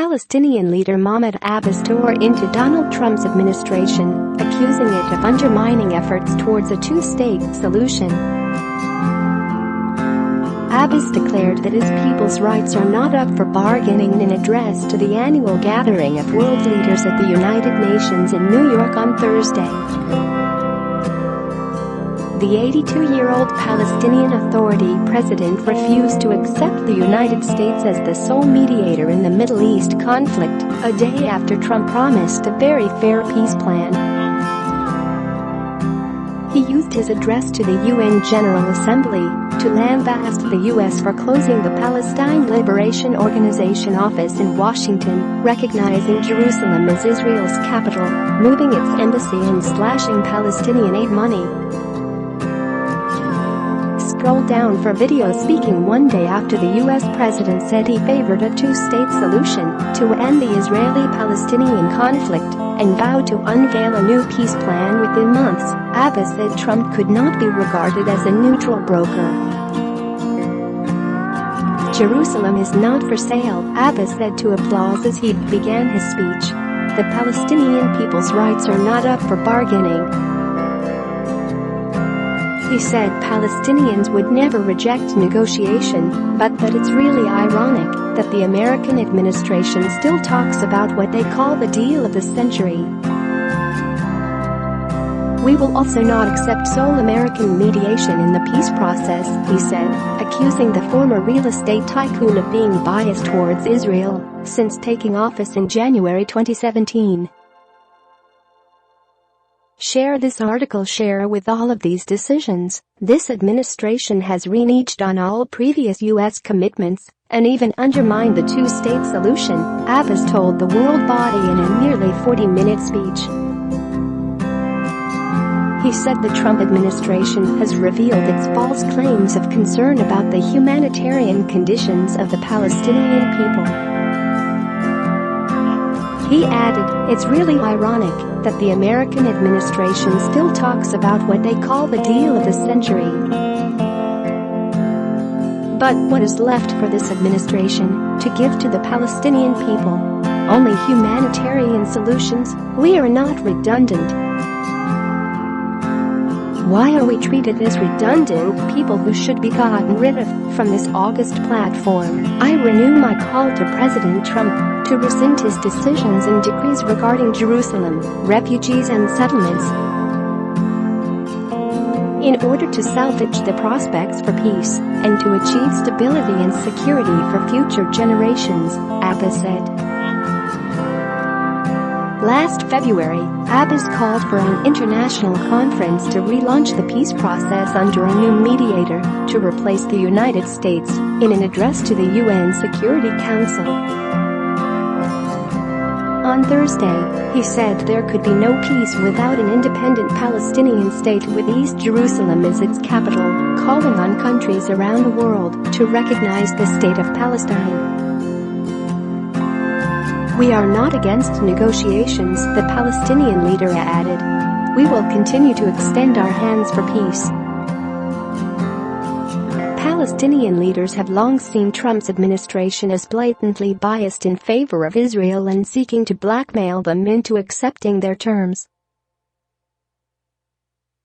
Palestinian leader Mahmoud Abbas tore into Donald Trump's administration, accusing it of undermining efforts towards a two-state solution. Abbas declared that his people's rights are not up for bargaining in an address to the annual gathering of world leaders at the United Nations in New York on Thursday. The 82-year-old Palestinian Authority president refused to accept the United States as the sole mediator in the Middle East conflict, a day after Trump promised a very fair peace plan. He used his address to the UN General Assembly to lambaste the U.S. for closing the Palestine Liberation Organization office in Washington, recognizing Jerusalem as Israel's capital, moving its embassy and slashing Palestinian aid money. Scroll down for video speaking one day after the U.S. president said he favored a two-state solution to end the Israeli-Palestinian conflict and vowed to unveil a new peace plan within months. Abbas said Trump could not be regarded as a neutral broker. Jerusalem is not for sale, Abbas said to Applause as he began his speech. The Palestinian people's rights are not up for bargaining. He said Palestinians would never reject negotiation, but that it's really ironic that the American administration still talks about what they call the deal of the century. We will also not accept sole American mediation in the peace process, he said, accusing the former real estate tycoon of being biased towards Israel since taking office in January 2017. Share this article. Share with all of these decisions. This administration has reneged on all previous U.S. commitments and even undermined the two-state solution, Abbas told the world body in a nearly 40-minute speech. He said the Trump administration has revealed its false claims of concern about the humanitarian conditions of the Palestinian people. He added, it's really ironic that the American administration still talks about what they call the deal of the century. But what is left for this administration to give to the Palestinian people? Only humanitarian solutions? We are not redundant. Why are we treated as redundant people who should be gotten rid of? From this August platform, I renew my call to President Trump to rescind his decisions and decrees regarding Jerusalem, refugees and settlements. In order to salvage the prospects for peace and to achieve stability and security for future generations, Abbas said. Last February, Abbas called for an international conference to relaunch the peace process under a new mediator to replace the United States, in an address to the UN Security Council. On Thursday, he said there could be no peace without an independent Palestinian state with East Jerusalem as its capital, calling on countries around the world to recognize the state of Palestine. We are not against negotiations, the Palestinian leader added. We will continue to extend our hands for peace. Palestinian leaders have long seen Trump's administration as blatantly biased in favor of Israel and seeking to blackmail them into accepting their terms.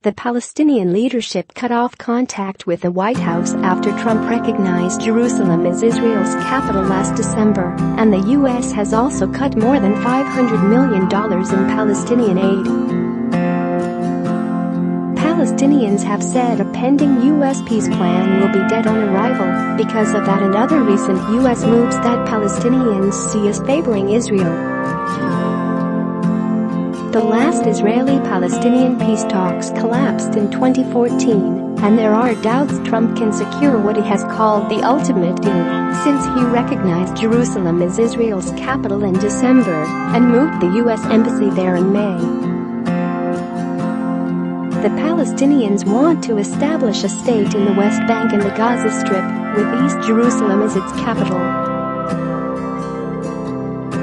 The Palestinian leadership cut off contact with the White House after Trump recognized Jerusalem as Israel's capital last December, and the U.S. has also cut more than $500 million in Palestinian aid. Palestinians have said a pending U.S. peace plan will be dead on arrival because of that and other recent U.S. moves that Palestinians see as favoring Israel. The last Israeli-Palestinian peace talks collapsed in 2014, and there are doubts Trump can secure what he has called the ultimate deal, since he recognized Jerusalem as Israel's capital in December and moved the U.S. embassy there in May. The Palestinians want to establish a state in the West Bank and the Gaza Strip, with East Jerusalem as its capital.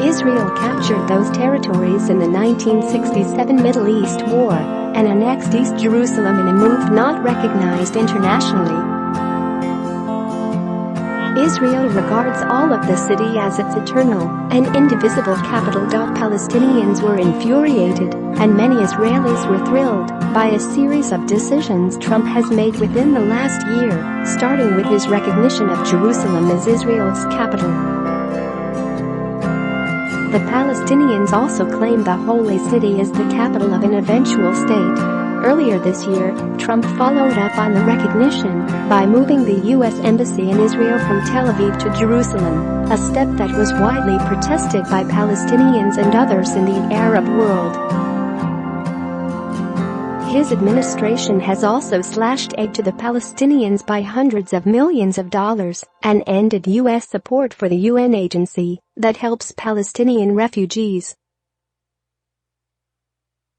Israel captured those territories in the 1967 Middle East War and annexed East Jerusalem in a move not recognized internationally. Israel regards all of the city as its eternal and indivisible capital. Palestinians were infuriated, and many Israelis were thrilled, by a series of decisions Trump has made within the last year, starting with his recognition of Jerusalem as Israel's capital. The Palestinians also claim the Holy City as the capital of an eventual state. Earlier this year, Trump followed up on the recognition by moving the U.S. Embassy in Israel from Tel Aviv to Jerusalem, a step that was widely protested by Palestinians and others in the Arab world. His administration has also slashed aid to the Palestinians by hundreds of millions of dollars and ended U.S. support for the UN agency that helps Palestinian refugees.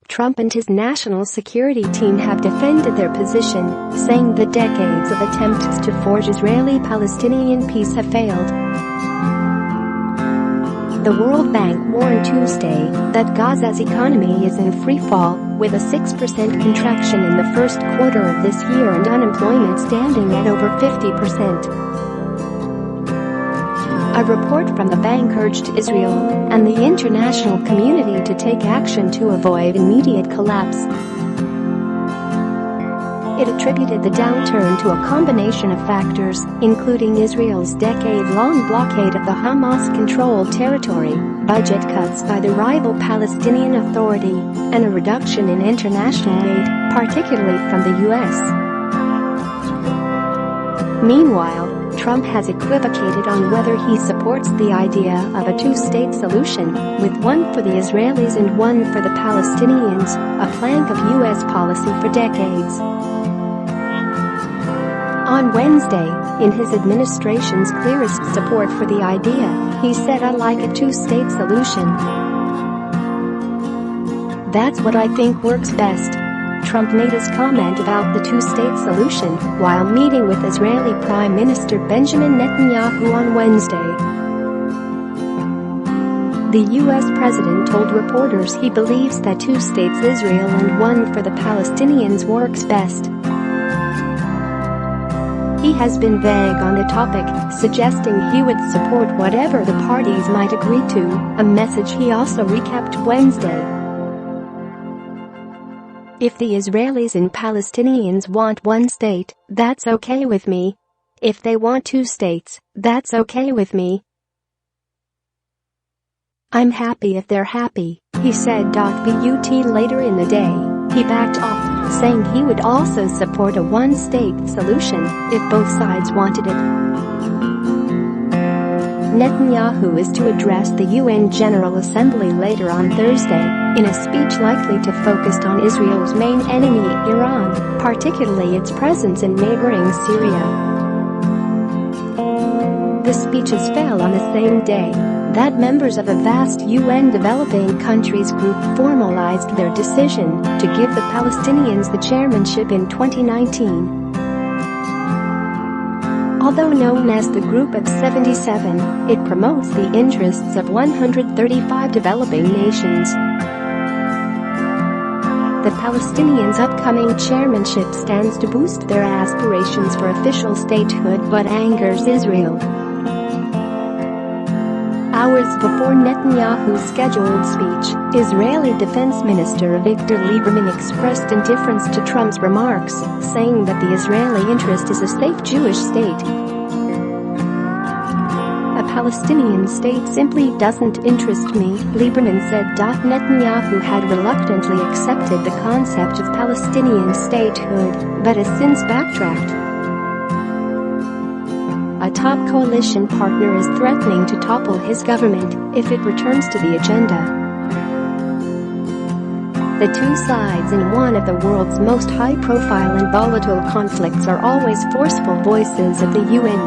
Trump and his national security team have defended their position, saying the decades of attempts to forge Israeli-Palestinian peace have failed. The World Bank warned Tuesday that Gaza's economy is in free fall, with a 6% contraction in the first quarter of this year and unemployment standing at over 50%. A report from the bank urged Israel and the international community to take action to avoid immediate collapse. It attributed the downturn to a combination of factors, including Israel's decade-long blockade of the Hamas-controlled territory, budget cuts by the rival Palestinian Authority, and a reduction in international aid, particularly from the U.S. Meanwhile, Trump has equivocated on whether he supports the idea of a two-state solution, with one for the Israelis and one for the Palestinians, a plank of U.S. policy for decades. On Wednesday, in his administration's clearest support for the idea, he said, "I like a two-state solution. That's what I think works best." Trump made his comment about the two-state solution while meeting with Israeli Prime Minister Benjamin Netanyahu on Wednesday. The U.S. president told reporters he believes that two states, Israel and one for the Palestinians, works best. He has been vague on the topic, suggesting he would support whatever the parties might agree to, a message he also recapped Wednesday. "If the Israelis and Palestinians want one state, that's okay with me. If they want two states, that's okay with me. I'm happy if they're happy," he said. But later in the day, he backed off, saying he would also support a one-state solution if both sides wanted it. Netanyahu is to address the UN General Assembly later on Thursday, in a speech likely to focus on Israel's main enemy, Iran, particularly its presence in neighboring Syria. The speeches fell on the same day that members of a vast UN developing countries group formalized their decision to give the Palestinians the chairmanship in 2019. Although known as the Group of 77, it promotes the interests of 135 developing nations. The Palestinians' upcoming chairmanship stands to boost their aspirations for official statehood but angers Israel. Hours before Netanyahu's scheduled speech, Israeli Defense Minister Avigdor Lieberman expressed indifference to Trump's remarks, saying that the Israeli interest is a safe Jewish state. "A Palestinian state simply doesn't interest me," Lieberman said. Netanyahu had reluctantly accepted the concept of Palestinian statehood, but has since backtracked. A top coalition partner is threatening to topple his government if it returns to the agenda. The two sides in one of the world's most high-profile and volatile conflicts are always forceful voices of the UN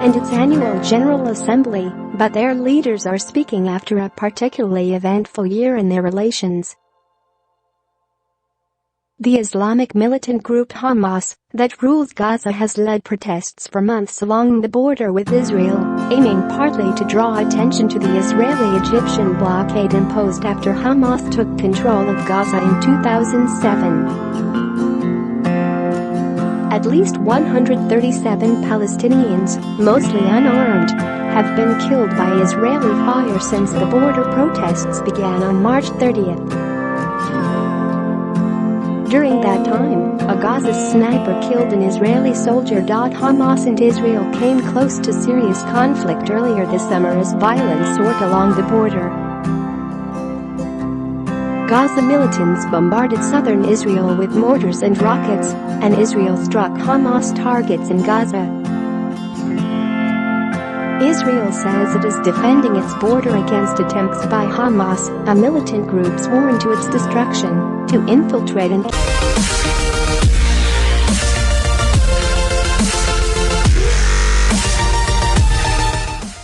and its annual General Assembly, but their leaders are speaking after a particularly eventful year in their relations. The Islamic militant group Hamas, that rules Gaza, has led protests for months along the border with Israel, aiming partly to draw attention to the Israeli-Egyptian blockade imposed after Hamas took control of Gaza in 2007. At least 137 Palestinians, mostly unarmed, have been killed by Israeli fire since the border protests began on March 30th. During that time, a Gaza sniper killed an Israeli soldier. Hamas and Israel came close to serious conflict earlier this summer as violence soared along the border. Gaza militants bombarded southern Israel with mortars and rockets, and Israel struck Hamas targets in Gaza. Israel says it is defending its border against attempts by Hamas, a militant group sworn to its destruction, to infiltrate and